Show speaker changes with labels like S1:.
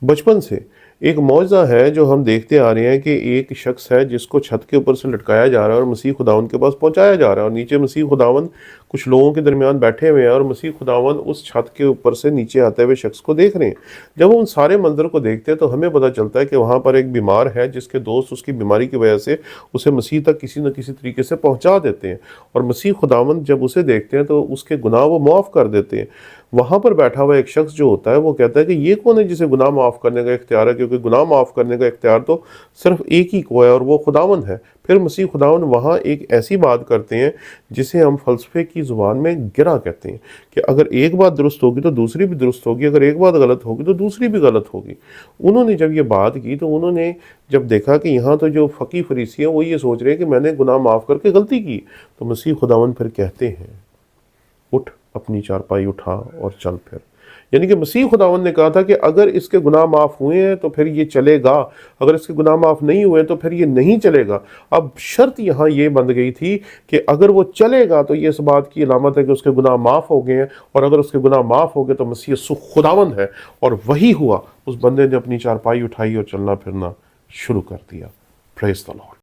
S1: बचपन से एक मौजज़ा है जो हम देखते आ रहे हैं कि एक शख्स है जिसको छत के ऊपर से लटकाया जा रहा है और मसीह खुदावंद के पास पहुंचाया जा रहा है, और नीचे मसीह खुदावंद कुछ लोगों के दरमियान बैठे हुए हैं और मसीह खुदावंद उस छत के ऊपर से नीचे आते हुए शख्स को देख रहे हैं। जब हम उन सारे मंजर को देखते हैं तो हमें पता चलता है कि वहाँ पर एक बीमार है जिसके दोस्त उसकी बीमारी की वजह से उसे मसीह तक किसी न किसी तरीके से पहुँचा देते हैं, और मसीह खुदावंद जब उसे देखते हैं तो उसके गुनाह वो माफ़ कर देते हैं। वहाँ पर बैठा हुआ एक शख्स जो होता है वो कहता है कि ये कौन है जिसे गुनाह माफ़ करने का इख्तियार है, क्योंकि गुनाह माफ़ करने का इख्तियार तो सिर्फ एक ही को है और वो खुदावंद है। फिर मसीह खुदावंद वहाँ एक ऐसी बात करते हैं जिसे हम फ़लसफ़े की ज़ुबान में गिरा कहते हैं कि अगर एक बात दुरुस्त होगी तो दूसरी भी दुरुस्त होगी, अगर एक बात गलत होगी तो दूसरी भी गलत होगी। उन्होंने जब ये बात की तो उन्होंने जब देखा कि यहाँ तो जो फ़की फरीसी हैं वो ये सोच रहे हैं कि मैंने गुनाह माफ़ करके गलती की, तो मसीह खुदावंद फिर कहते हैं, उठ, अपनी चारपाई उठा और चल फिर। यानी कि मसीह खुदावंद ने कहा था कि अगर इसके गुनाह माफ़ हुए हैं तो फिर ये चलेगा, अगर इसके गुनाह माफ़ नहीं हुए तो फिर ये नहीं चलेगा। अब शर्त यहाँ ये बन गई थी कि अगर वो चलेगा तो ये इस बात की अलामत है कि उसके गुनाह माफ़ हो गए हैं, और अगर उसके गुनाह माफ़ हो गए तो मसीह खुदावंद है। और वही हुआ, उस बंदे ने अपनी चारपाई उठाई और चलना फिरना शुरू कर दिया। Praise the Lord.